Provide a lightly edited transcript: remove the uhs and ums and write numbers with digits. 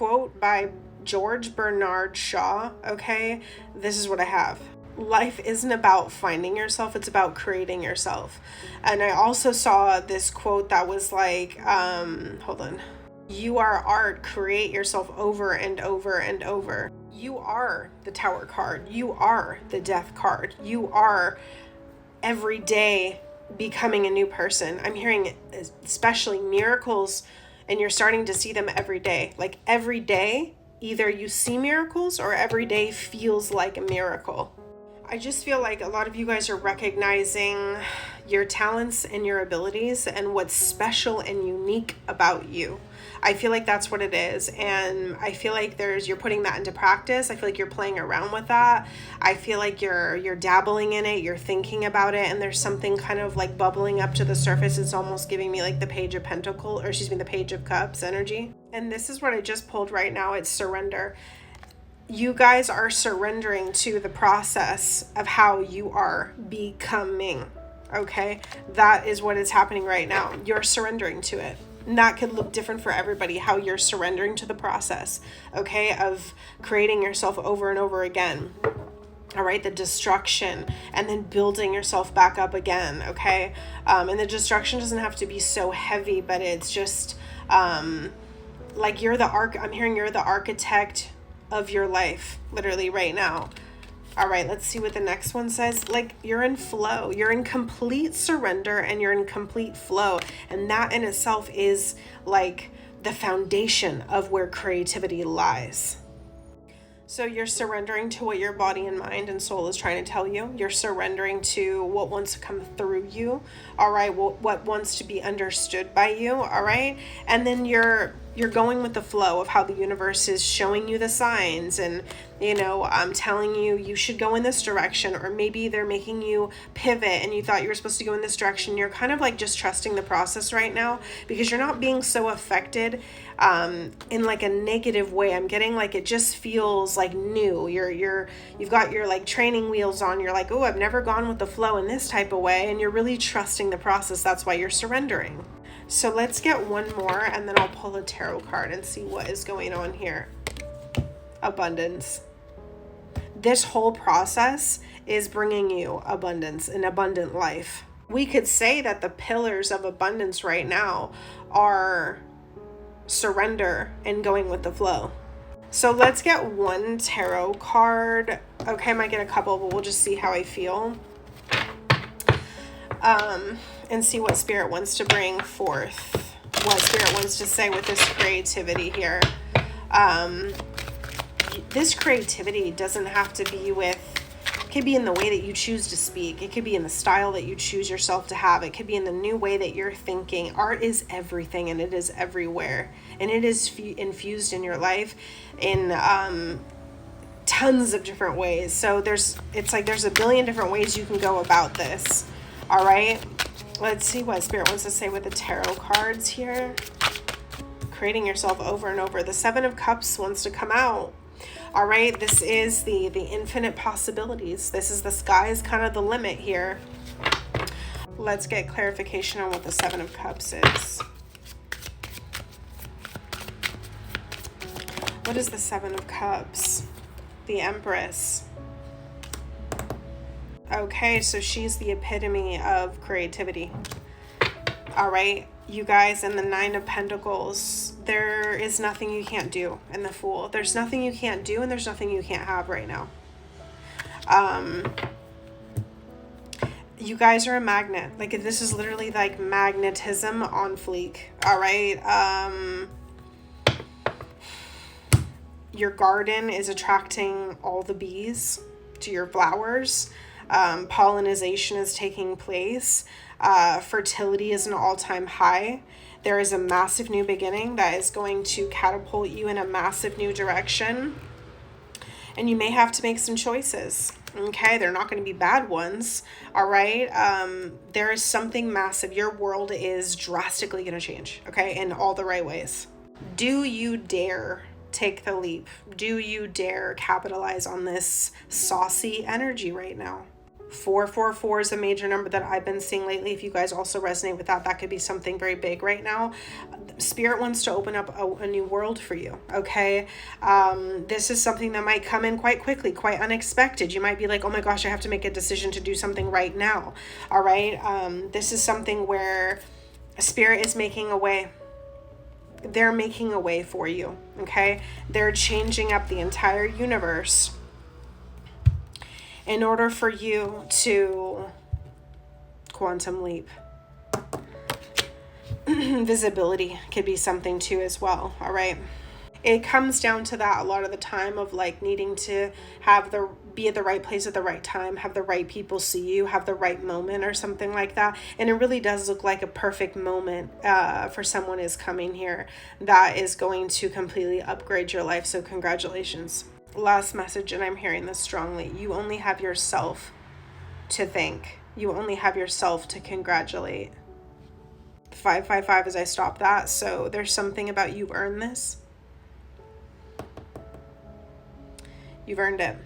quote by George Bernard Shaw, okay? This is what I have. Life isn't about finding yourself, it's about creating yourself. And I also saw this quote that was like, hold on. You are art, create yourself over and over and over. You are the Tower card. You are the Death card. You are every day becoming a new person. I'm hearing especially miracles, and you're starting to see them every day. Like every day, either you see miracles or every day feels like a miracle. I just feel like a lot of you guys are recognizing your talents and your abilities and what's special and unique about you. I feel like that's what it is. And I feel like you're putting that into practice. I feel like you're playing around with that. I feel like you're dabbling in it, you're thinking about it, and there's something kind of like bubbling up to the surface. It's almost giving me like the Page of Pentacles, or excuse me, the Page of Cups energy. And this is what I just pulled right now. It's surrender. You guys are surrendering to the process of how you are becoming. Okay? That is what is happening right now. You're surrendering to it. And that could look different for everybody, how you're surrendering to the process, okay, of creating yourself over and over again. All right, the destruction, and then building yourself back up again, okay? And the destruction doesn't have to be so heavy, but it's just like I'm hearing you're the architect of your life, literally right now. All right, let's see what the next one says. Like, you're in flow, you're in complete surrender, and you're in complete flow. And that in itself is like the foundation of where creativity lies. So you're surrendering to what your body and mind and soul is trying to tell you. You're surrendering to what wants to come through you. All right, what wants to be understood by you. All right, and then you're going with the flow of how the universe is showing you the signs, and I'm telling you should go in this direction, or maybe they're making you pivot and you thought you were supposed to go in this direction. You're kind of like just trusting the process right now, because you're not being so affected in like a negative way. I'm getting like it just feels like new. You've got your like training wheels on. You're like, oh, I've never gone with the flow in this type of way, and you're really trusting the process. That's why you're surrendering. So let's get one more, and then I'll pull a tarot card and see what is going on here. Abundance. This whole process is bringing you abundance, an abundant life. We could say that the pillars of abundance right now are surrender and going with the flow. So let's get one tarot card. Okay, I might get a couple, but we'll just see how I feel. And see what Spirit wants to bring forth, what Spirit wants to say with this creativity here. This creativity doesn't have to be it could be in the way that you choose to speak. It could be in the style that you choose yourself to have. It could be in the new way that you're thinking. Art is everything, and it is everywhere. And it is infused in your life in tons of different ways. So there's a billion different ways you can go about this. All right, let's see what Spirit wants to say with the tarot cards here. Creating yourself over and over. The Seven of Cups wants to come out. All right, this is the infinite possibilities. This is the sky is kind of the limit here. Let's get clarification on what the Seven of Cups is. What is the Seven of Cups? The Empress. Okay, so she's the epitome of creativity. All right, you guys, in the Nine of Pentacles, there is nothing you can't do. And the Fool, there's nothing you can't do, and there's nothing you can't have right now. You guys are a magnet. Like, this is literally like magnetism on fleek. All right. Your garden is attracting all the bees to your flowers. Pollination is taking place. Fertility is an all-time high. There is a massive new beginning that is going to catapult you in a massive new direction. And you may have to make some choices. Okay, they're not going to be bad ones. All right. There is something massive. Your world is drastically going to change. Okay, in all the right ways. Do you dare take the leap? Do you dare capitalize on this saucy energy right now? 444 is a major number that I've been seeing lately. If you guys also resonate with that, that could be something very big right now. Spirit wants to open up a new world for you, okay? This is something that might come in quite quickly, quite unexpected. You might be like, oh my gosh, I have to make a decision to do something right now, all right? This is something where Spirit is making a way. They're making a way for you, okay? They're changing up the entire universe in order for you to quantum leap. Visibility could be something too as well, all right? It comes down to that a lot of the time of like needing to be at the right place at the right time, have the right people see you, have the right moment or something like that. And it really does look like a perfect moment for someone is coming here that is going to completely upgrade your life. So congratulations. Last message, and I'm hearing this strongly. You only have yourself to thank. You only have yourself to congratulate. 555 as I stop that. So there's something about you've earned this. You've earned it.